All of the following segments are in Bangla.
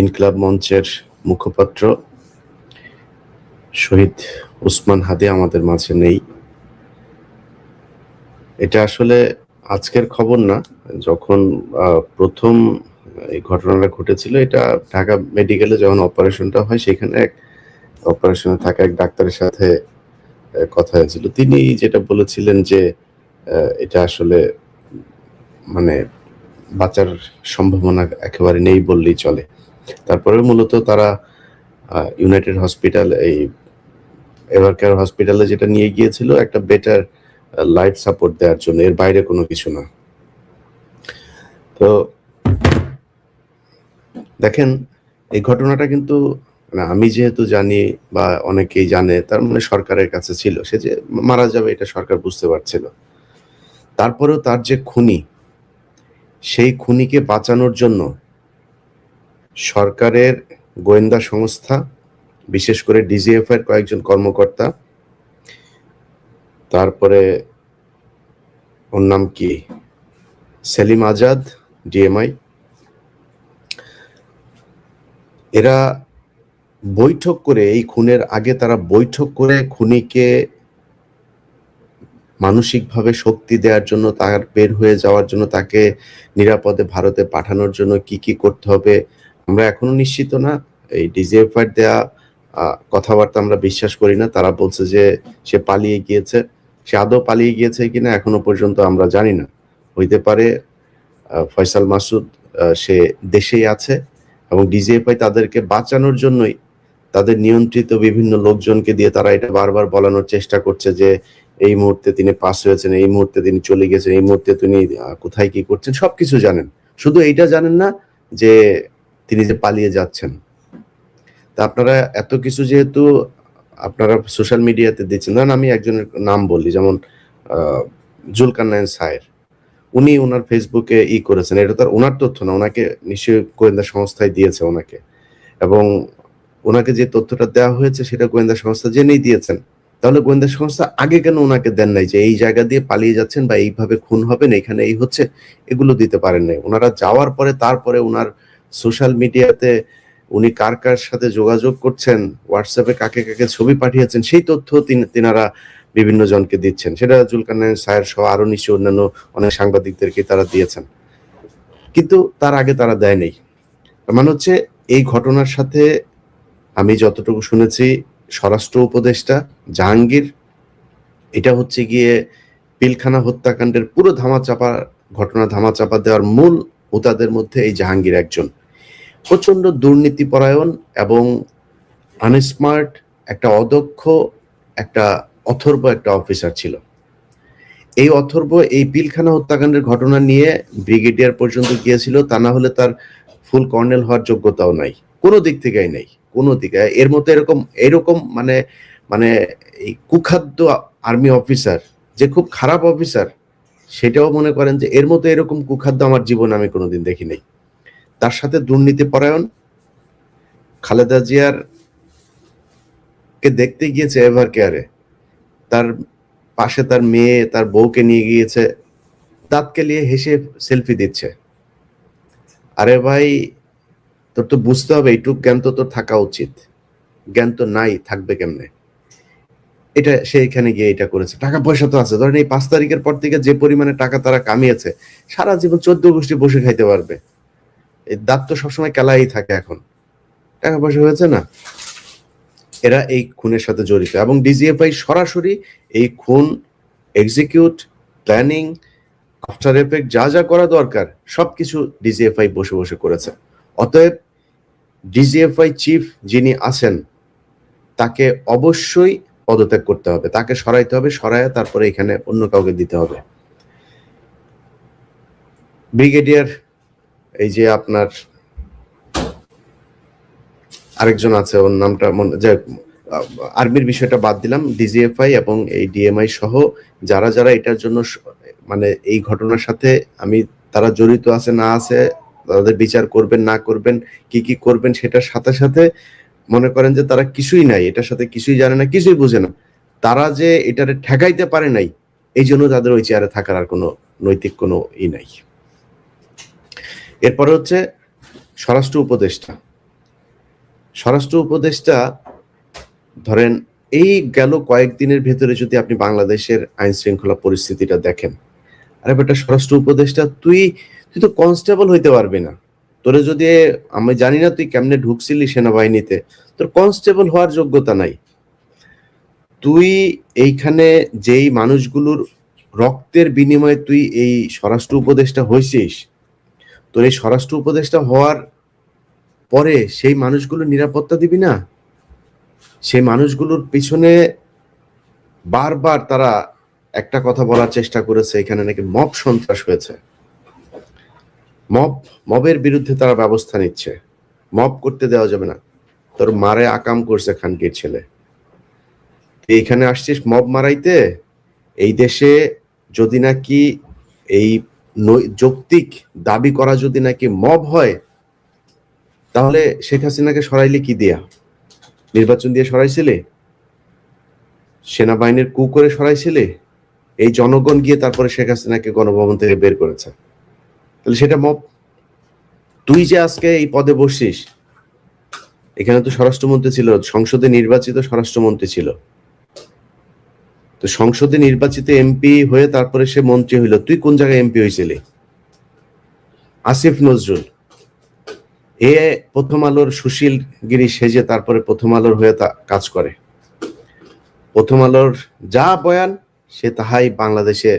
ইনকিলাব মঞ্চের মুখপাত্র শহীদ ওসমান হাদি আমাদের মাঝে নেই। এটা আসলে আজকের খবর না। যখন প্রথম এই ঘটনাটা ঘটেছিল, এটা ঢাকা মেডিকেলে যখন অপারেশনটা হয়, সেখানে এক অপারেশনে থাকা এক ডাক্তারের সাথে কথা হয়েছিল। তিনি যেটা বলেছিলেন যে এটা আসলে মানে বাঁচার সম্ভাবনা একেবারে নেই বললেই চলে। তারপরে মূলত তারা ইউনাইটেড হসপিটাল, এই এভারকেয়ার হসপিটালে যেটা নিয়ে গিয়েছিল একটা বেটার লাইফ সাপোর্ট দেওয়ার জন্য, এর বাইরে কোনো কিছু না। তো দেখেন, এই ঘটনাটা কিন্তু আমি যেহেতু জানি বা অনেকেই জানে, তার মানে সরকারের কাছে ছিল। সে যে মারা যাবে এটা সরকার বুঝতে পারছিল। তারপরেও তার যে খুনি, সেই খুনিকে বাঁচানোর জন্য সরকারের গোয়েন্দা সংস্থা, বিশেষ করে ডিজিএফআই এর কয়েকজন কর্মকর্তা, তারপরে ওর নাম কি, সেলিম আজাদ, ডিএমআই, এরা বৈঠক করে, এই খুনের আগে তারা বৈঠক করে খুনিকে মানসিকভাবে শক্তি দেওয়ার জন্য, তার বের হয়ে যাওয়ার জন্য, তাকে নিরাপদে ভারতে পাঠানোর জন্য কি কি করতে হবে আমরা এখনো নিশ্চিত না। এই ডিজিএফআই দেয়া কথাবার্তা আমরা বিশ্বাস করি না। তারা বলছে যে সে পালিয়ে গিয়েছে। সে আদৌ পালিয়ে গিয়েছে কিনা এখনো পর্যন্ত আমরা জানি না। হইতে পারে ফয়সাল মাসুদ সে দেশেই আছে এবং ডিজিএফআই তাদেরকে বাঁচানোর জন্যই তাদের নিয়ন্ত্রিত বিভিন্ন লোকজনকে দিয়ে তারা এটা বারবার বলানোর চেষ্টা করছে যে এই মুহূর্তে তিনি পাস হয়েছেন, এই মুহূর্তে তিনি চলে গেছেন, এই মুহূর্তে তিনি কোথায় কি করছেন, সবকিছু জানেন। শুধু এইটা জানেন না যে তিনি যে পালিয়ে যাচ্ছেন। তা আপনারা এত কিছু যেহেতু আপনারা সোশ্যাল মিডিয়াতে দিচ্ছেন, ধরেন আমি একজনের নাম বলি, যেমন জুলকারনাইন সায়ের, উনি ওনার ফেসবুকে করেছেন। এটা তো আর ওনার তথ্য না, ওনাকে নিশ্চয়ই গোয়েন্দা সংস্থায় দিয়েছে ওনাকে, এবং ওনাকে যে তথ্যটা দেওয়া হয়েছে সেটা গোয়েন্দা সংস্থা জেনেই দিয়েছেন। তাহলে গোয়েন্দা সংস্থা আগে কেন ওনাকে দেন নাই যে এই জায়গা দিয়ে পালিয়ে যাচ্ছেন বা এইভাবে খুন হবেন, এখানে এই হচ্ছে, এগুলো দিতে পারেন নাই। ওনারা যাওয়ার পরে তারপরে ওনার সোশ্যাল মিডিয়াতে উনি কার কার সাথে যোগাযোগ করছেন, হোয়াটসঅ্যাপে কাকে কাকে ছবি পাঠিয়েছেন, সেই তথ্য তিনারা বিভিন্ন জনকে দিচ্ছেন। সেটা জুলকারনাইন সায়ের সহ আরো নিশ্চয় অন্যান্য অনেক সাংবাদিকদেরকে তারা দিয়েছেন, কিন্তু তার আগে তারা দেয় নেই। মানে হচ্ছে এই ঘটনার সাথে আমি যতটুকু শুনেছি, স্বরাষ্ট্র উপদেষ্টা জাহাঙ্গীর, এটা হচ্ছে গিয়ে পিলখানা হত্যাকাণ্ডের পুরো ধামাচাপা দেওয়ার মূল হোতাদের মধ্যে এই জাহাঙ্গীর একজন। প্রচন্ড দুর্নীতিপরায়ণ এবং আনস্মার্ট, একটা অদক্ষ, একটা অথর্ব একটা অফিসার ছিল। এই অথর্ব এই পিলখানা হত্যাকাণ্ডের ঘটনা নিয়ে ব্রিগেডিয়ার পর্যন্ত গিয়েছিল, তা না হলে তার ফুল কর্নেল হওয়ার যোগ্যতাও নাই, কোনো দিক থেকেই নাই, কোনো দিকে। এর মতো এরকম মানে মানে এই কুখাদ্য আর্মি অফিসার, যে খুব খারাপ অফিসার, সেটাও মনে করেন যে এর মতো এরকম কুখাদ্য আমার জীবনে আমি কোনোদিন দেখি নাই। তার সাথে দুর্নীতিপরায়ণ, খালেদা জিয়ার কে দেখতে গিয়েছে এভার কেয়ারে, তার পাশে তার মেয়ে, তার বউকে নিয়ে গিয়েছে, দাঁত কেলিয়ে হেসে সেলফি দিচ্ছে। আরে ভাই, তোর তো বুঝতে হবে, এইটুক জ্ঞান তো তোর থাকা উচিত। জ্ঞান তো নাই, থাকবে কেমনে? এটা সে এখানে গিয়ে এটা করেছে। টাকা পয়সা তো আছে, ধরেন এই 5 তারিখের পর থেকে যে পরিমাণে টাকা তারা কামিয়েছে, সারা জীবন 14 গোষ্ঠী বসে খাইতে পারবে। এই দাঁত তো সবসময় কেলাই থাকে। এখন টাকা পয়সা হয়েছে না, এরা এই খুনের সাথে জড়িত, এবং ডিজিএফআই সরাসরি এই খুন এক্সিকিউট, প্ল্যানিং, আফটার এফেক্ট, যা যা করা দরকার সবকিছু ডিজিএফআই বসে বসে করেছে। অতএব ডিজিএফআই চিফ যিনি আছেন, তাকে অবশ্যই পদত্যাগ করতে হবে, তাকে সরাইতে হবে, সরাইয়া তারপরে এখানে অন্য কাউকে দিতে হবে। ব্রিগেডিয়ার, এই যে আপনার আরেকজন আছে, ওর নামটা যে আর্মির বিষয়টা বাদ দিলাম, ডিজিএফআই এবং এই ডিএমআই সহ যারা যারা এটার জন্য মানে এই ঘটনার সাথে তারা জড়িত আছে না আছে, তাদের বিচার করবেন না করবেন, কি কি করবেন, সেটার সাথে সাথে মনে করেন যে তারা কিছুই নাই, এটার সাথে কিছুই জানে না, কিছুই বুঝে না। তারা যে এটারে ঠেকাইতে পারে নাই, এই জন্য তাদের ওই চেয়ারে থাকার আর কোনো নৈতিক নাই। এরপরে হচ্ছে স্বরাষ্ট্র উপদেষ্টা, স্বরাষ্ট্র উপদেষ্টা ধরেন এই গেল কয়েকদিনের ভেতরে যদি আপনি বাংলাদেশের আইন শৃঙ্খলা পরিস্থিতিটা দেখেন, আরে বেটা স্বরাষ্ট্র উপদেষ্টা তুই তো কনস্টেবল হইতে পারবি না। তোরে যদি, আমি জানি না তুই কেমনে ঢুকছিলি সেনাবাহিনীতে, তোর কনস্টেবল হওয়ার যোগ্যতা নাই। তুই এইখানে যেই মানুষগুলোর রক্তের বিনিময়ে তুই এই স্বরাষ্ট্র উপদেষ্টা হয়েছিস, তোর এই স্বরাষ্ট্র উপদেষ্টা হওয়ার পরে সেই মানুষগুলোর নিরাপত্তা দিবি না? সেই মানুষগুলোর পিছনে বারবার তারা একটা কথা বলার চেষ্টা করেছে, এখানে নাকি মব সন্ত্রাস হয়েছে, মবের বিরুদ্ধে তারা ব্যবস্থা নিচ্ছে, মব করতে দেওয়া যাবে না। তোর মারে আকাম করছে খানকির ছেলে, এইখানে আসছিস মব মারাইতে। এই দেশে যদি নাকি এই যৌক্তিক দাবি করা যদি নাকি মব হয়, তাহলে শেখ হাসিনাকে সরাইলে কি দিয়া? নির্বাচন দিয়ে সরাইছিলে? সেনাবাহিনীর কু করে সরাইছিলে? এই জনগণ গিয়ে তারপরে শেখ হাসিনাকে গণভবন থেকে বের করেছে, তাহলে সেটা মব? তুই যে আজকে এই পদে বসছিস, এখানে তো স্বরাষ্ট্রমন্ত্রী ছিল, সংসদে নির্বাচিত স্বরাষ্ট্রমন্ত্রী ছিল, তো সংসদে নির্বাচিত এমপি হয়ে তারপরে সে মন্ত্রী হইল। তুই কোন জায়গায় এমপি হয়েছিলি? আসিফ নজরুল এ প্রথম আলোর সুশীলগিরি সেজে তারপরে প্রথম আলোর হয়ে কাজ করে, প্রথম আলোর যা বয়ান সে তাহাই বাংলাদেশে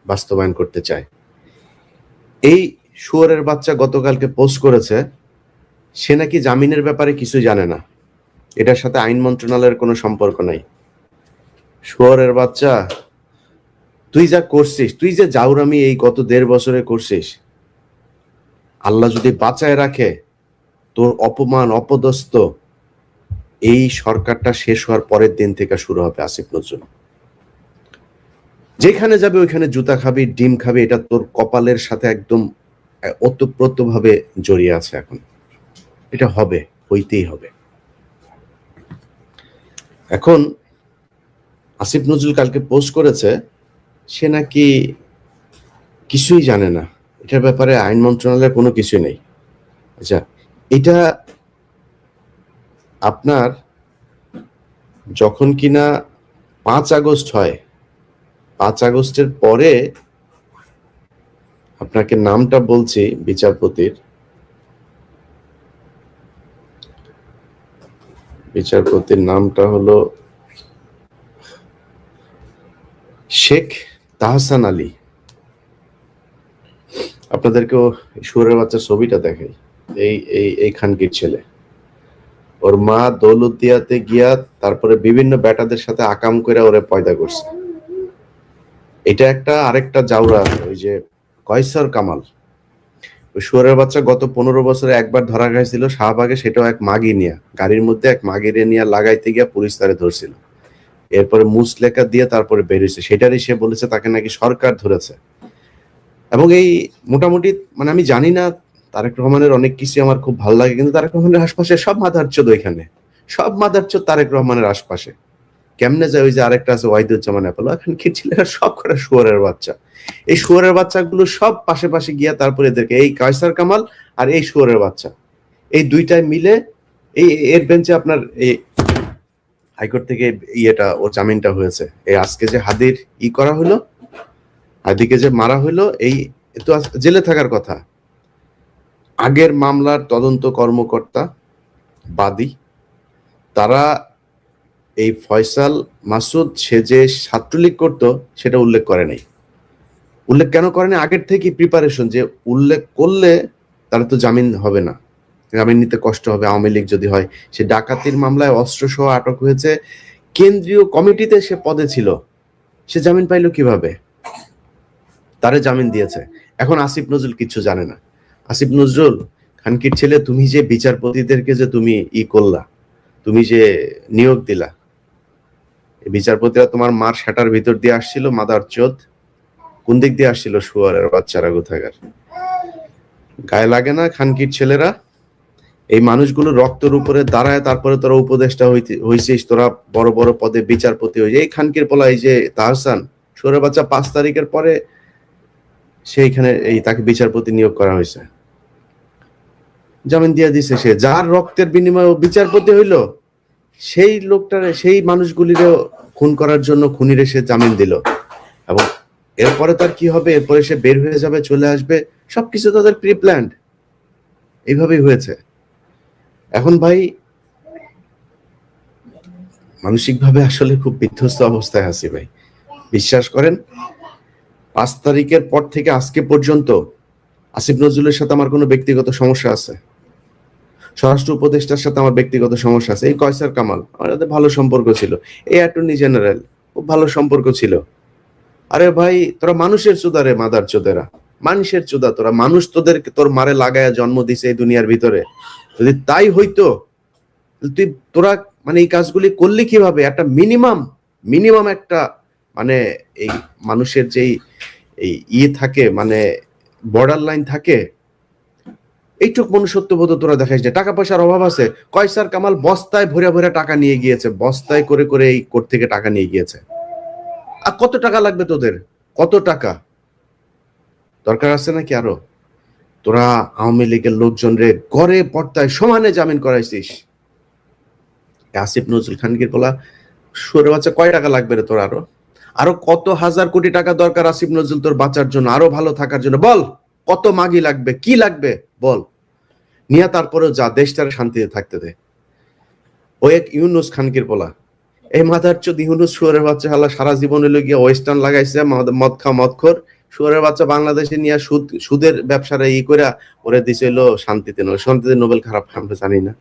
বাস্তবায়ন করতে চায়। এই শুয়োরের বাচ্চা গতকালকে পোস্ট করেছে সে নাকি জামিনের ব্যাপারে কিছু জানে না, এটার সাথে আইন মন্ত্রণালয়ের কোনো সম্পর্ক নাই। শুয়োরের বাচ্চা, তুই যা করছিস, তুই যে জাউরামি এই গত 1.5 বছরে করছিস, আল্লাহ যদি বাঁচায় রাখে, তোর অপমান অপদস্থ এই সরকারটা শেষ হওয়ার পরের দিন থেকে শুরু হবে। আসিফ নজরুল যেখানে যাবে ওইখানে জুতা খাবি, ডিম খাবি, এটা তোর কপালের সাথে একদম ওতপ্রোতভাবে জড়িয়ে আছে। এখন এটা হবে, হইতেই হবে। এখন আসিফ নজরুল কালকে পোস্ট করেছে সে নাকি কিছুই জানে না, এটার ব্যাপারে আইন মন্ত্রণালয়ের কোনো কিছু নেই। আচ্ছা, এটা আপনার যখন কিনা 5 আগস্ট হয়, 5 আগস্টের পরে আপনাকে নামটা বলছি বিচারপতির, নামটা হলো শেখ তাহসান আলী। আপনাদেরকেও শুয়োরের বাচ্চার ছবিটা দেখাই। এই খানকির ছেলে, ওর মা দৌলতদিয়াতে গিয়া তারপরে বিভিন্ন বেটাদের সাথে আকাম করে ওরে পয়দা করছে। এটা একটা আরেকটা জাউরা, ওই যে কয়সার কামাল, ওই শুয়োরের বাচ্চা গত 15 বছরে একবার ধরা খাইছিল শাহবাগে, সেটাও এক মাগি নিয়ে, গাড়ির মধ্যে এক মাগিরে নিয়ে লাগাইতে গিয়া পুলিশ তারে ধরছিল, এরপরে মুসলেকা দিয়ে তারপরে বেরিয়েছে। সেটারই সে বলেছে তাকে নাকি সরকার ধরেছে। এবং এই মোটামুটি মানে আমি জানি না, তারেক রহমানের অনেক কিছু আমার খুব ভালো লাগে, কিন্তু তারেক রহমানের আশপাশে সব মাদারচোদ, ওইখানে সব মাদারচোদ তারেক রহমানের আশপাশে। কেমনে যায়? ওই যে আরেকটা আছে ওয়াহিদুজ্জামান অ্যাপোলো, এখন কি ছেলেরা সব করে শুয়োরের বাচ্চা। এই শুয়োরের বাচ্চাগুলো সব পাশে পাশে গিয়া তারপরে এদেরকে, এই কায়সার কামাল আর এই শুয়োরের বাচ্চা, এই দুইটাই মিলে এই এর বেঞ্চে আপনার এই হাইকোর্ট থেকে ইয়েটা ও জামিনটা হয়েছে। এই আজকে যে হাদির করা হলো, হাদিকে যে মারা হইলো, এই তো জেলে থাকার কথা। আগের মামলার তদন্ত কর্মকর্তা বাদী, তারা এই ফয়সাল মাসুদ সে যে ছাত্রলীগ করতো সেটা উল্লেখ করে নাই। উল্লেখ কেন করে নাই? আগের থেকে প্রিপারেশন, যে উল্লেখ করলে তার তো জামিন হবে না, জামিন নিতে কষ্ট হবে আওয়ামী লীগ যদি হয়। সে ডাকাতির মামলায় অস্ত্র সহ আটক হয়েছে, কেন্দ্রীয় কমিটিতে সে পদে ছিল, সে জামিন পাইলো কিভাবে? তারে জামিন দিয়েছে। এখন আসিফ নজরুল কিছু জানে না। আসিফ নজরুল খানকির ছেলে, তুমি যে বিচারপতিদেরকে যে তুমি করলা, তুমি যে নিয়োগ দিলা, বিচারপতিরা তোমার মার শাটার ভিতর দিয়ে আসছিল, মাদার চোদ কোন দিক দিয়ে আসছিল? শুয়ারের বাচ্চারা কোথাকার, গায়ে লাগে না খানকির ছেলেরা? এই মানুষগুলো রক্তের উপরে দাঁড়ায় তারপরে তোরা উপদেষ্টা হইছিস, তোরা বড় বড় পদে বিচারপতি হয়েছে। এই খানকির পোলা, এই যে তাহসান, শুয়ারের বাচ্চা 5 তারিখের পরে সেইখানে এই তাকে বিচারপতি নিয়োগ করা হয়েছে। জামিন দিয়ে দিছে। সে যার রক্তের বিনিময়ে বিচারপতি হইল, সেই লোকটারে, সেই মানুষগুলিরও খুন করার জন্য খুনিরে সে জামিন দিল। এবং এরপরে তার কি হবে? এরপরে সে বের হয়ে যাবে, চলে আসবে, সবকিছু তাদের প্রি প্ল্যান্ড। এইভাবেই হয়েছে। এখন ভাই মানসিকভাবে আসলে খুব বিধ্বস্ত অবস্থায় আছি ভাই। বিশ্বাস করেন, 5 তারিখের পর থেকে আজকে পর্যন্ত আসিফ নজরুলের সাথে আমার কোনো ব্যক্তিগত সমস্যা আছে, স্বরাষ্ট্র উপদেষ্টার সাথে আমার ব্যক্তিগত সমস্যা আছে, এই কয়সার কামাল আমার সাথে ভালো সম্পর্ক ছিল, এই অ্যাটর্নি জেনারেল খুব ভালো সম্পর্ক ছিল। আরে ভাই তোরা মানুষের চোদা রে, মাদার চোদেরা, মানুষের চোদা তোরা। মানুষ তোর মারে লাগায়া জন্ম দিছে এই দুনিয়ার ভিতরে। যদি তাই হইতো তুই তোরা মানে এই কাজগুলি করলি কিভাবে? একটা মিনিমাম একটা মানে এই মানুষের যেই এই থাকে, মানে বর্ডার লাইন থাকে, এইটুক মনুষ্যত্ববোধ তোরা দেখাইস যে টাকা পয়সার অভাব আছে। কয়সার কামাল বস্তায় ভরে ভরে টাকা নিয়ে গিয়েছে, বস্তায় করে করে এই কোর্ট থেকে টাকা নিয়ে গিয়েছে। আর কত টাকা লাগবে তোদের? কত টাকা দরকার আছে নাকি আরো? তোরা আওয়ামী লীগের লোকজন রে গড়ে পর্দায় সমানে জামিন করাইছিস। আসিফ নজরুল খানকে বলা সুরে বাচ্চা, কয় টাকা লাগবে রে তোর? আরো কত হাজার কোটি টাকা দরকার আসিফ নজরুল তোর বাঁচার জন্য, আরো ভালো থাকার জন্য। বল কত মাগি লাগবে, কি লাগবে বল, নিয়ে তারপরেও যা, দেশটারে শান্তিতে থাকতে দে। ওই এক ইউনুস খানকির বলা, এই মাথার চোদ ইউনুস শুয়ারের বাচ্চা হালা সারা জীবন হইলো গিয়ে ওয়েস্টার্ন লাগাইছে, মদ খা মদখোর শুয়ারের বাচ্চা বাংলাদেশে নিয়ে সুদের ব্যবসাটা করে ওরে দিছিল শান্তিতে। শান্তিতে নোবেল খারাপ আমরা জানি না।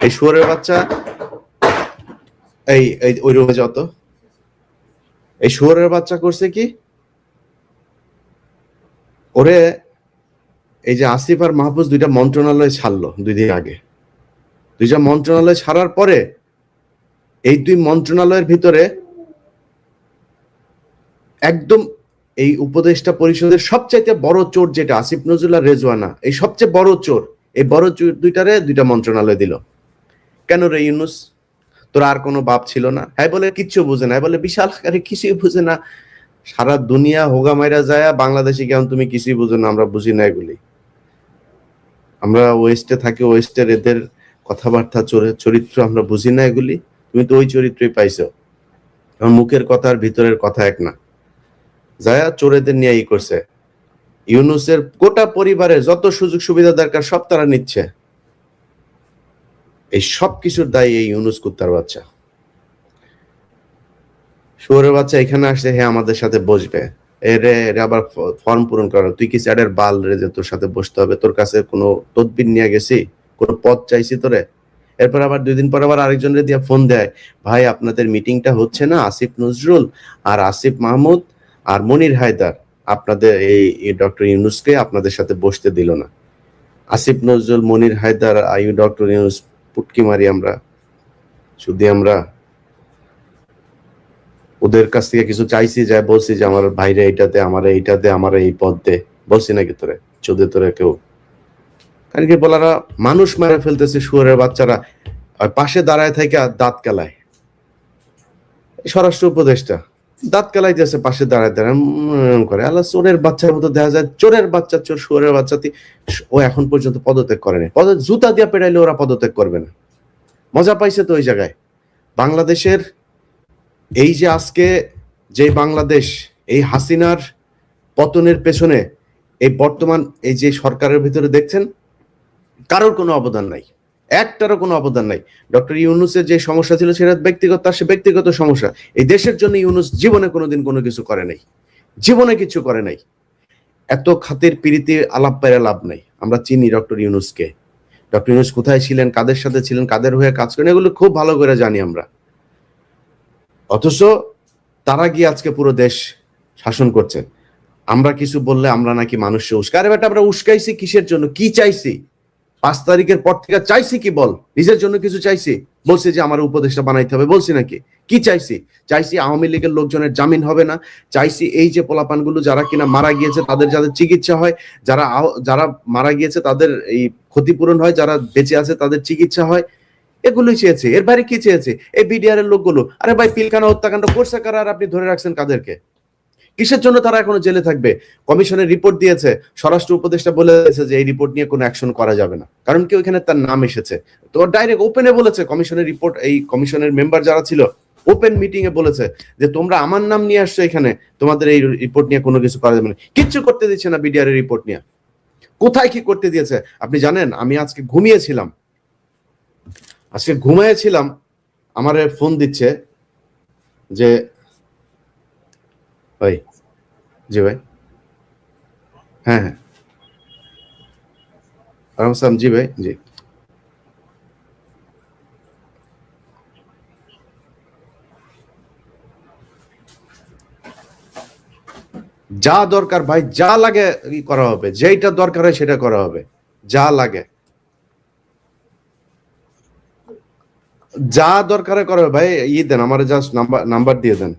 এই শুয়ারের বাচ্চা এই ওই রুমে যত এই শুয়ারের বাচ্চা করছে কি, ওরে এই যে আসিফ আর মাহফুজ দুইটা মন্ত্রণালয় ছাড়লো 2 দিন আগে। দুইটা মন্ত্রণালয় ছাড়ার পরে এই 2 মন্ত্রণালয়ের ভিতরে একদম এই উপদেষ্টা পরিষদের সবচাইতে বড় চোর যেটা আসিফ নজরুল আর রেজওয়ানা, এই সবচেয়ে বড় চোর, এই বড় চোর দুইটারে 2টা মন্ত্রণালয় দিল। কেন রে ইউনুস, তোর আর কোনো বাপ ছিল না? হ্যাঁ বলে কিচ্ছু বুঝে না, বলে বিশাল আকারে কিছুই বুঝে না, সারা দুনিয়া হোগা মাইরা যায়, বাংলাদেশে কেমন তুমি কিছুই বুঝো না? আমরা বুঝি না এগুলি, আমরা ওয়েস্টে থাকি, ওয়েস্টের এদের কথাবার্তা চরিত্র আমরা বুঝি না এগুলি। তুমি তো ওই চরিত্রই পাইছো। মুখের কথা আর ভিতরের কথা এক না। যায়া চোরেদের নিয়ে করছে। ইউনুসের গোটা পরিবারের যত সুযোগ সুবিধা দরকার সব তারা নিচ্ছে। এই সব কিছুর দায়ী এই ইউনুস কুত্তার বাচ্চা, শুয়োরের বাচ্চা এখানে আসছে, হ্যাঁ আমাদের সাথে বসবে, এরে আবার ফর্ম পূরণ করা। তুই কি চ্যাডের বাল রে যে তোর সাথে বসতে হবে? তোর কাছে কোনো তদবির নিয়ে গেছি, কোনো পদ চাইছি তোরে? এরপর আবার 2 দিন পর আবার আরেকজনের দিয়ে ফোন দেয়, ভাই আপনাদের মিটিংটা হচ্ছে না, আসিফ নজরুল আর আসিফ মাহমুদ আর মনির হায়দার আপনাদের এই ডক্টর ইউনুসকে আপনাদের সাথে বসতে দিল না। আসিফ নজরুল, মনির হায়দার, ডক্টর ইউনুস পুটকি মারি আমরা, শুধু আমরা ওদের কাছ থেকে কিছু চাইছি, যায় বলছি যে আমার ভাইরে এইটাতে, আমার এইটাতে, আমার এই পদ দে, বলছি নাকি তোরে? চোদে তোরে কেউ? কারণ কি বলারা মানুষ মেরে ফেলতেছে শুয়োরের বাচ্চারা, পাশে দাঁড়ায় থেকে দাঁত কেলায়। স্বরাষ্ট্র উপদেষ্টা দাঁত কেলাইতেছে, পাশে দাঁড়ায় দাঁড়ায় করে। আল্লাহ, চোরের বাচ্চার মতো দেখা যায়, চোরের বাচ্চা, চোর শুয়োরের বাচ্চা। ও এখন পর্যন্ত পদত্যাগ করেনি। জুতা দিয়ে পেড়াইলে ওরা পদত্যাগ করবে না। মজা পাইছে তো ওই জায়গায়। বাংলাদেশের এই যে আজকে যে বাংলাদেশ, এই হাসিনার পতনের পেছনে এই বর্তমান এই যে সরকারের ভিতরে দেখছেন, কারোর কোনো অবদান নাই, একটারও কোনো অবদান নাই। ডক্টর ইউনুসের যে সমস্যা ছিল সেটা ব্যক্তিগত, তার সে ব্যক্তিগত সমস্যা। এই দেশের জন্য ইউনুস জীবনে কোনোদিন কোনো কিছু করে নাই, জীবনে কিছু করে নাই। এত খাতির পিরিতি আলাপ পেরে লাভ নাই। আমরা চিনি ডক্টর ইউনুসকে, ডক্টর ইউনুস কোথায় ছিলেন, কাদের সাথে ছিলেন, কাদের হয়ে কাজ করেন, এগুলো খুব ভালো করে জানি আমরা। অথচ তারা গিয়ে আজকে পুরো দেশ শাসন করছে। আমরা কিছু বললে আমরা নাকি মানুষকে উস্কাই। আরে বেটা, আমরা উস্কাইছি কিসের জন্য? কি চাইছি? 5 তারিখের পর থেকে চাইছি কি বল? নিজের জন্য কিছু চাইছি? বলছি যে আমার উপদেষ্টা বানাইতে হবে, বলছি নাকি? কি চাইছি? চাইছি আওয়ামী লীগের লোকজনের জামিন হবে না, চাইছি এই যে পোলাপানগুলো যারা কিনা মারা গিয়েছে তাদের যাদের চিকিৎসা হয়, যারা মারা গিয়েছে তাদের এই ক্ষতিপূরণ হয়, যারা বেঁচে আছে তাদের চিকিৎসা হয়, এগুলোই চেয়েছে। এর বাইরে কি চেয়েছে? এই বিডিআর এর লোকগুলো, আরে ভাই পিলখানা হত্যাকাণ্ড করছে কারা আর আপনি ধরে রাখছেন কাদেরকে? কিসের জন্য তারা এখনো জেলে থাকবে? কমিশনের রিপোর্ট দিয়েছে, স্বরাষ্ট্র উপদেষ্টা বলেছে যে এই রিপোর্ট নিয়ে কোনো অ্যাকশন করা যাবে না, কারণ কি ওইখানে তার নাম এসেছে। তো ডাইরেক্ট ওপেনে বলেছে, কমিশনের রিপোর্ট, এই কমিশনের মেম্বার যারা ছিল ওপেন মিটিং এ বলেছে যে তোমরা আমার নাম নিয়ে আসছো এখানে, তোমাদের এই রিপোর্ট নিয়ে কোনো কিছু করা যাবে না। কিচ্ছু করতে দিচ্ছে না বিডিআর এর রিপোর্ট নিয়ে। কোথায় কি করতে দিয়েছে আপনি জানেন? আমি আজকে ঘুমিয়েছিলাম, আমার ফোন দিচ্ছে যে ভাই, জি ভাই, হ্যাঁ হ্যাঁ আরাম, জি ভাই, জি। যা দরকার ভাই, যা লাগে করা হবে, যেটা দরকার হয় সেটা করা হবে, যা লাগে যা দরকার করা হবে ভাই। দেন আমার, জাস্ট নাম্বার দিয়ে দেন,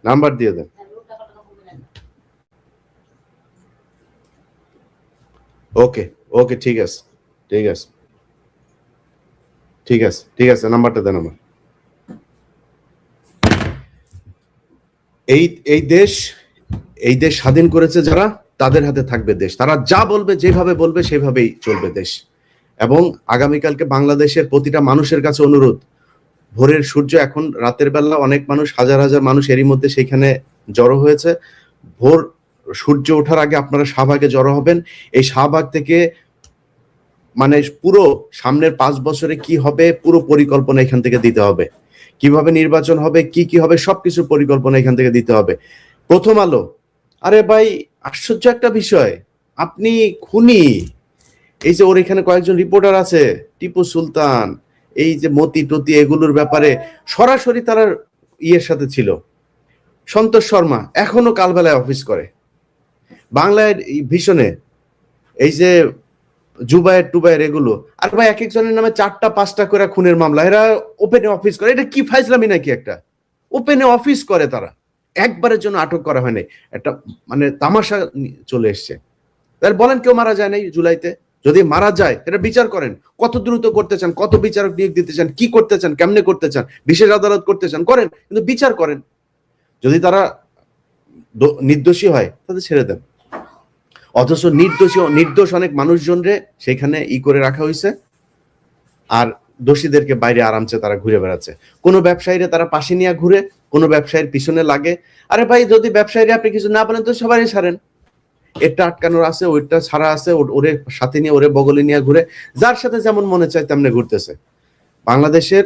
নাম্বার দিয়ে দেন। ওকে ওকে, ঠিক আছে ঠিক আছে ঠিক আছে ঠিক আছে, নাম্বারটা দেন আমার। এই এই দেশ এই দেশ স্বাধীন করেছে যারা, তাদের হাতে থাকবে দেশ। তারা যা বলবে, যেভাবে বলবে সেভাবেই চলবে দেশ। এবং আগামীকালকে বাংলাদেশের প্রতিটা মানুষের কাছে অনুরোধ, ভোরের সূর্য এখন রাতের বেলা, অনেক মানুষ, হাজার হাজার মানুষ এরই মধ্যে সেখানে জড়ো হয়েছে। ভোর সূর্য ওঠার আগে আপনারা শাহবাগে জড়ো হবেন। এই শাহবাগ থেকে মানে পুরো সামনের 5 বছরে কি হবে পুরো পরিকল্পনা এখান থেকে দিতে হবে। কিভাবে নির্বাচন হবে, কি হবে, সবকিছু পরিকল্পনা এখান থেকে দিতে হবে। প্রথম আলো, আরে ভাই আশ্চর্য একটা বিষয়, আপনি খুনি, এই যে ওর এখানে কয়েকজন রিপোর্টার আছে, টিপু সুলতান, এই যে মতি টতি, এগুলোর ব্যাপারে সরাসরি তারা ইয়ের সাথে ছিল। সন্তোষ শর্মা এখনো কালবেলায় অফিস করে বাংলায় ভীষণে, এই যে জুবায়ের টুবায়ের এগুলো। আর ভাই এক একজনের নামে 4টা 5টা করে খুনের মামলা, এরা ওপেনে অফিস করে। এটা কি ফাইজলামি নাকি? একটা ওপেনে অফিস করে তারা, একবারের জন্য আটক করা হয়নি, একটা মানে তামাশা চলে এসছে। তাহলে বলেন কেউ মারা যায় নাই জুলাইতে? যদি মারা যায় এটা বিচার করেন, কত দ্রুত করতে চান, কত বিচারক নিয়োগ দিতে চান, কি করতে চান, কেমনে করতে চান, বিশেষ আদালত করতে চান, করেন, কিন্তু বিচার করেন। যদি তারা নির্দোষী হয় তাদের ছেড়ে দেন। অথচ নির্দোষ অনেক মানুষজনরে সেখানে করে রাখা হয়েছে, আর দোষীদেরকে বাইরে আরামসে তারা ঘুরে বেড়াচ্ছে। কোনো ব্যবসায়ীরা তারা পাশে নিয়ে ঘুরে, কোনো ব্যবসায়ীর পিছনে লাগে। আরে ভাই, যদি ব্যবসায়ীরা আপনি কিছু না বলেন তো সবাই ছাড়েন, এটা আটকানোর আছে, ওইটা ছাড়া আছে, ওরে সাথে নিয়ে, ওরে বগলে নিয়ে ঘুরে, যার সাথে যেমন মনে চায় তেমনি ঘুরতেছে। বাংলাদেশের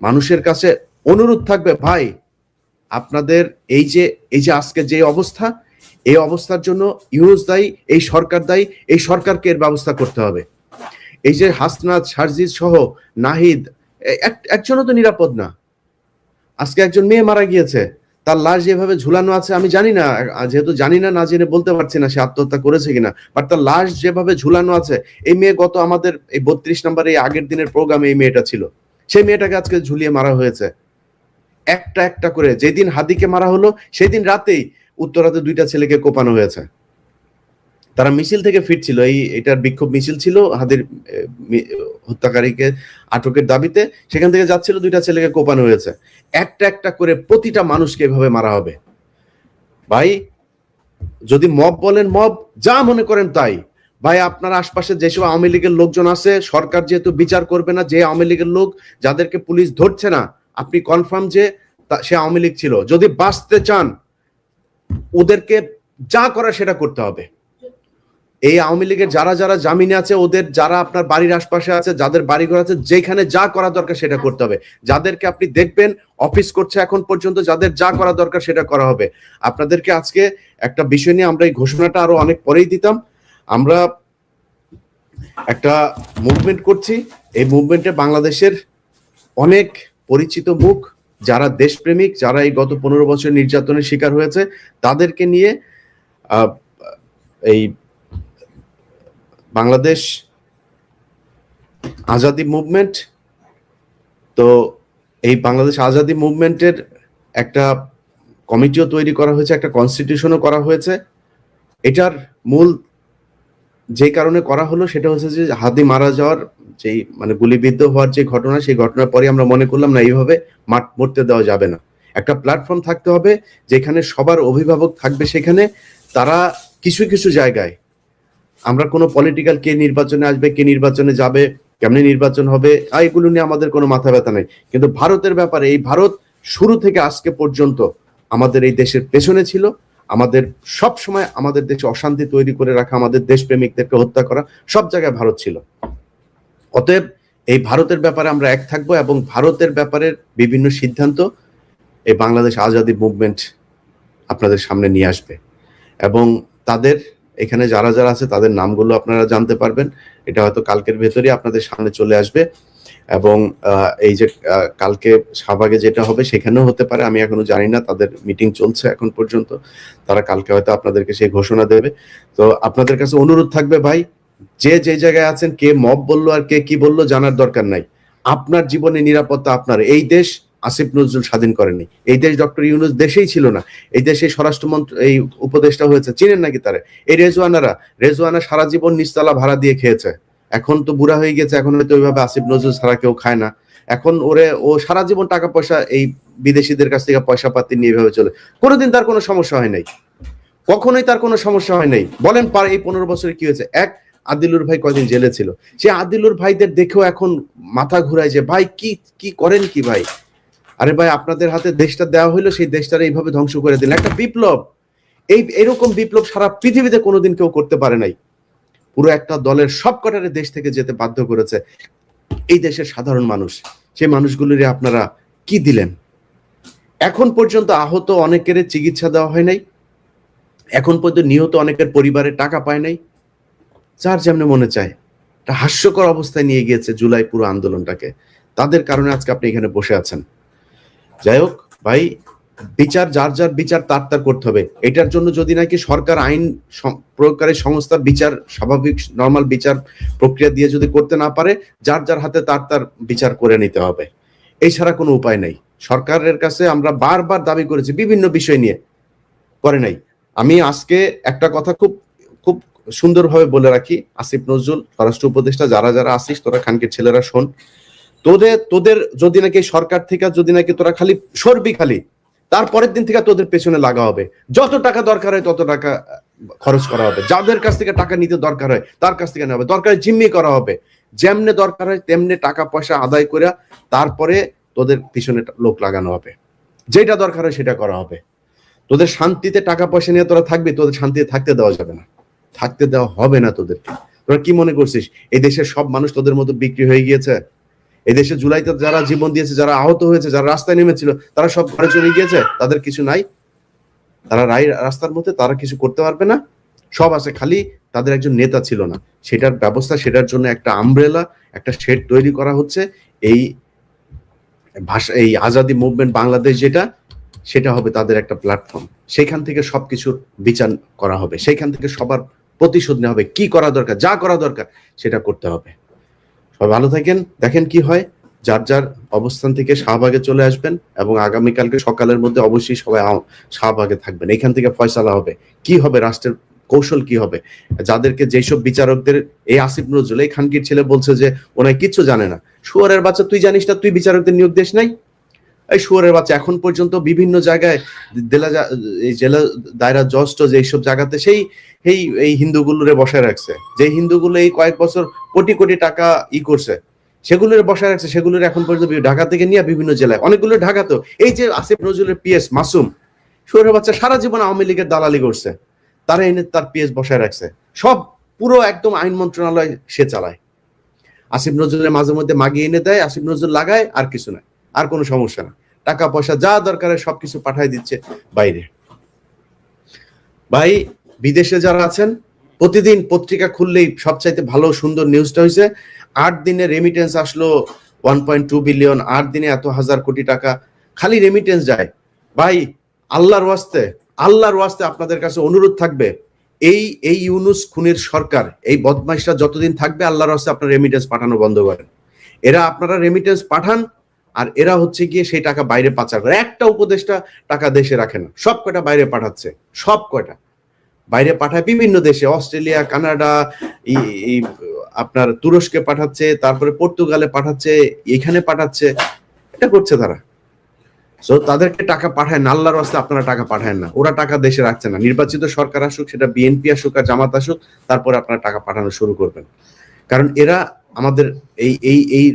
মানুষের কাছে অনুরোধ থাকবে, ভাই আপনাদের এই যে আজকে যে অবস্থা, এই অবস্থার জন্য ইউনুস দায়ী, এই সরকার দায়ী, এই সরকারকে এর ব্যবস্থা করতে হবে। এই যে হাসনাত, সারজিদ সহ নাহিদ, একজনও তো নিরাপদ না। আজকে একজন মেয়ে মারা গিয়েছে, তার লাশ যেভাবে ঝুলানো আছে, আমি জানি না, যেহেতু জানি না, না জেনে বলতে পারছি না সে আত্মহত্যা করেছে কিনা, বাট তার লাশ যেভাবে ঝুলানো আছে, এই মেয়ে গত আমাদের এই 32 নম্বর এই আগের দিনের প্রোগ্রামে এই মেয়েটা ছিল, সেই মেয়েটাকে আজকে ঝুলিয়ে মারা হয়েছে একটা একটা করে। যেদিন হাদিকে মারা হলো সেদিন রাতেই উত্তরাতে 2টা ছেলেকে কোপানো হয়েছে। তারা মিছিল থেকে ফিরছিল, এটার বিক্ষোভ মিছিল ছিল হাদির হত্যাকারীকে আটকের দাবিতে, সেখান থেকে যাচ্ছিল, 2টা ছেলেকে কোপানো হয়েছে। একটা একটা করে প্রতিটা মানুষকে এভাবে মারা হবে। ভাই যদি মব বলেন, মব যা মনে করেন তাই। ভাই আপনার আশপাশে যেসব আওয়ামী লীগের লোকজন আছে, সরকার যেহেতু বিচার করবে না, যে আওয়ামী লীগের লোক যাদেরকে পুলিশ ধরছে না, আপনি কনফার্ম যে সে আওয়ামী লীগ ছিল, যদি বাঁচতে চান ওদেরকে যা করা সেটা করতে হবে। এই আওয়ামী লীগের যারা যারা জামিনে আছে, ওদের যারা আপনার বাড়ির আশপাশে আছে, যাদের বাড়িঘর আছে, যেখানে যা করা দরকার সেটা করতে হবে। যাদেরকে আপনি দেখবেন অফিস করছে এখন পর্যন্ত, যাদের যা করা দরকার সেটা করা হবে। আপনাদেরকে আজকে একটা বিষয় নিয়ে, আমরা এই ঘোষণাটা আরো অনেক পরেই দিতাম, আমরা একটা মুভমেন্ট করছি। এই মুভমেন্টে বাংলাদেশের অনেক পরিচিত মুখ, যারা দেশপ্রেমিক, যারা এই গত 15 বছর নির্যাতনের শিকার হয়েছে, তাদেরকে নিয়ে এই বাংলাদেশ আজাদি মুভমেন্ট, তো এই বাংলাদেশ আজাদি মুভমেন্টের একটা কমিটিও তৈরি করা হয়েছে, একটা কনস্টিটিউশনও করা হয়েছে। এটার মূল যে কারণে করা হলো সেটা হচ্ছে যে হাদি মারা যাওয়ার, যেই মানে গুলিবিদ্ধ হওয়ার যে ঘটনা, সেই ঘটনার পরে আমরা মনে করলাম না, এইভাবে মরতে দেওয়া যাবে না, একটা প্ল্যাটফর্ম থাকতে হবে যেখানে সবার অভিভাবক থাকবে, সেখানে তারা কিছু কিছু জায়গায় আমরা কোনো পলিটিক্যাল কে নির্বাচনে আসবে, কে নির্বাচনে যাবে, কেমনি নির্বাচন হবে, এগুলো নিয়ে আমাদের কোনো মাথা ব্যথা নেই। কিন্তু ভারতের ব্যাপারে, এই ভারত শুরু থেকে আজকে পর্যন্ত আমাদের এই দেশের পেছনে ছিল, আমাদের সব সময় আমাদের দেশে অশান্তি তৈরি করে রাখা, আমাদের দেশপ্রেমিকদেরকে হত্যা করা, সব জায়গায় ভারত ছিল। অতএব এই ভারতের ব্যাপারে আমরা এক থাকবো এবং ভারতের ব্যাপারে বিভিন্ন সিদ্ধান্ত এই বাংলাদেশ আজাদী মুভমেন্ট আপনাদের সামনে নিয়ে আসবে এবং তাদের এখানে যারা যারা আছে তাদের নামগুলো আপনারা জানতে পারবেন। এটা হয়তো কালকের ভেতরেই আপনাদের সামনে চলে আসবে এবং এই যে কালকে শাহবাগে যেটা হবে সেখানেও হতে পারে, আমি এখনো জানি না, তাদের মিটিং চলছে এখন পর্যন্ত, তারা কালকে হয়তো আপনাদেরকে সেই ঘোষণা দেবে। তো আপনাদের কাছে অনুরোধ থাকবে ভাই, যে যে জায়গায় আছেন, কে মব বললো আর কে কি বললো জানার দরকার নাই। আপনার জীবনে নিরাপত্তা আপনার। এই দেশ আসিফ নজরুল স্বাধীন করেনি, এই দেশ ডক্টর ইউনূস দেশেই ছিল না, এই দেশে স্বরাষ্ট্রমন্ত্রী এই উপদেষ্টা হয়েছে, চিনেন নাকি তারা? এই রেজওয়ানা সারা জীবন নিচতলা ভাড়া দিয়ে খেয়েছে, এখন তো বুড়া হয়ে গেছে, এখন হয়তো ওইভাবে আসিফ নজরুল ছাড়া কেউ খায় না। এখন ও সারা জীবন টাকা পয়সা এই বিদেশিদের কাছ থেকে পয়সা পাতি নিয়ে এভাবে চলে, কোনোদিন তার কোনো সমস্যা হয় নাই, কখনোই তার কোনো সমস্যা হয় নাই। বলেন এই 15 বছরে কি হয়েছে? আদিলুর ভাই কয়দিন জেলে ছিল, সে আদিলুর ভাইদের দেখেও এখন মাথা ঘুরায় যে ভাই কি কি করেন কি ভাই? আরে ভাই, আপনাদের হাতে দেশটা দেওয়া হইলো, সেই দেশটারে এইভাবে ধ্বংস করে দিলেন। একটা বিপ্লব, এরকম বিপ্লব সারা পৃথিবীতে কোনোদিন কেউ করতে পারে নাই। পুরো একটা দলের সব কটারে দেশ থেকে যেতে বাধ্য করেছে এই দেশের সাধারণ মানুষ। সেই মানুষগুলোর আপনারা কি দিলেন? এখন পর্যন্ত আহত অনেকের চিকিৎসা দেওয়া হয় নাই, এখন পর্যন্ত নিহত অনেকের পরিবারে টাকা পায় নাই। যার যেমনি মনে চায়, একটা হাস্যকর অবস্থায় নিয়ে গিয়েছে জুলাই পুরো আন্দোলনটাকে। তাদের কারণে আজকে আপনি এখানে বসে আছেন। যাই হোক ভাই, বিচার যার যার বিচার তার করতে হবে। এটার জন্য যদি নাকি সরকার আইন প্রয়োগকারী সংস্থা বিচার স্বাভাবিক নর্মাল বিচার প্রক্রিয়া দিয়ে যদি করতে না পারে, যার যার হাতে তার বিচার করে নিতে হবে। এছাড়া কোনো উপায় নাই। সরকারের কাছে আমরা বারবার দাবি করেছি বিভিন্ন বিষয় নিয়ে, করে নাই। আমি আজকে একটা কথা খুব খুব সুন্দরভাবে বলে রাখি, আসিফ নজরুল স্বরাষ্ট্র উপদেষ্টা, যারা যারা আসিস তোরা খানকির ছেলেরা শোন, তোদের যদি নাকি সরকার থেকে যদি নাকি তোরা খালি সরবি, খালি তারপরের দিন থেকে তোদের পেছনে লাগা হবে, যত টাকা দরকার হয় তত টাকা খরচ করা হবে, যাদের কাছ থেকে টাকা নিতে দরকার হয় তার কাছ থেকে নেওয়া হবে, দরকারে জিম্মি করা হবে, যেমনে দরকার হয় তেমনি টাকা পয়সা আদায় করে তারপরে তোদের পিছনে লোক লাগানো হবে, যেটা দরকার হয় সেটা করা হবে। তোদের শান্তিতে টাকা পয়সা নিয়ে তোরা থাকবি, তোদের শান্তিতে থাকতে দেওয়া যাবে না, থাকতে দেওয়া হবে না তোদেরকে। তোরা কি মনে করছিস এই দেশের সব মানুষ তোদের মতো বিক্রি হয়ে গিয়েছে? এই দেশে জুলাইতে যারা জীবন দিয়েছে, যারা আহত হয়েছে, যারা রাস্তায় নেমেছিল, তারা সব ঘরে চলে গিয়েছে, তাদের কিছু নাই, তারা রাস্তার মধ্যে, তারা কিছু করতে পারবে না, সব আছে। খালি তাদের একজন নেতা ছিল না, সেটার ব্যবস্থা, সেটার জন্য একটা আমব্রেলা, একটা শেড তৈরি করা হচ্ছে। এই আজাদি মুভমেন্ট বাংলাদেশ যেটা, সেটা হবে তাদের একটা প্ল্যাটফর্ম। সেখান থেকে সবকিছুর বিচার করা হবে, সেখান থেকে সবার প্রতিশোধ নেওয়া হবে, কি করা দরকার, যা করা দরকার সেটা করতে হবে। সবাই ভালো থাকেন, দেখেন কি হয়। যার যার অবস্থান থেকে শাহবাগে চলে আসবেন এবং আগামীকালকে সকালের মধ্যে অবশ্যই সবাই শাহবাগে থাকবেন। এখান থেকে ফয়সালা হবে, কি হবে, রাষ্ট্রের কৌশল কি হবে। যাদেরকে যেসব বিচারকদের এই আসিফ নজরুল, এই খানকির ছেলে বলছে যে ওনায় কিচ্ছু জানে না, শুয়ারের বাচ্চা, তুই জানিস না তুই বিচারকদের নিয়োগ দিস নাই? এই শুয়ারের বাচ্চা, এখন পর্যন্ত বিভিন্ন জায়গায় জেলা দায়রা জজ টজ এইসব জায়গাতে সেই এই হিন্দুগুলোরে বসায় রাখছে, যে হিন্দুগুলো এই কয়েক বছর কোটি কোটি টাকা করছে, সেগুলোর বসায় রাখছে, সেগুলোর এখন পর্যন্ত ঢাকা থেকে নিয়ে বিভিন্ন জেলায়, অনেকগুলো ঢাকাতেও। এই যে আসিফ নজরুলের পিএস মাসুম, শুয়ারের বাচ্চা সারা জীবন আওয়ামী লীগের দালালি করছে, তারা এনে তার পিএস বসায় রাখছে, সব পুরো একদম আইন মন্ত্রণালয় সে চালায়। আসিফ নজরুলের মাঝে মধ্যে মাগিয়ে এনে দেয়, আসিফ নজরুল লাগায়, আর কিছু না, আর কোনো সমস্যা না, টাকা পয়সা যা দরকার সবকিছু পাঠায় দিচ্ছে বাইরে। ভাই, বিদেশে যারা আছেন, প্রতিদিন পত্রিকা খুললেই সবচাইতে ভালো সুন্দর নিউজটা হয়েছে 8 দিনে রেমিটেন্স আসলো 1.2 বিলিয়ন, 8 দিনে এত হাজার কোটি টাকা খালি রেমিটেন্স যায়। ভাই, আল্লাহর ওয়াস্তে আপনাদের কাছে অনুরোধ থাকবে, এই ইউনূস খুনের সরকার, এই বদমাইশরা যতদিন থাকবে, আল্লাহর ওয়াস্তে আপনারা রেমিটেন্স পাঠানো বন্ধ করেন। আপনারা রেমিটেন্স পাঠান, আর এরা হচ্ছে গিয়ে সেই টাকা বাইরে পাচার করে। একটা উপদেষ্টা টাকা দেশে রাখে না, সব কয়টা বাইরে পাঠাচ্ছে, সব কয়টা বাইরে পাঠায় বিভিন্ন দেশে, অস্ট্রেলিয়া, কানাডা, আপনার তুরস্কে পাঠাচ্ছে, তারপরে পর্তুগালে পাঠাচ্ছে, এখানে পাঠাচ্ছে, এটা করছে তারা। সো তাদেরকে টাকা পাঠায় না, আল্লাহর রাস্তায় আপনারা টাকা পাঠায় না, ওরা টাকা দেশে রাখছে না। নির্বাচিত সরকার আসুক, সেটা বিএনপি আসুক আর জামাত আসুক, তারপরে আপনারা টাকা পাঠানো শুরু করবেন। কারণ এরা আমাদের এই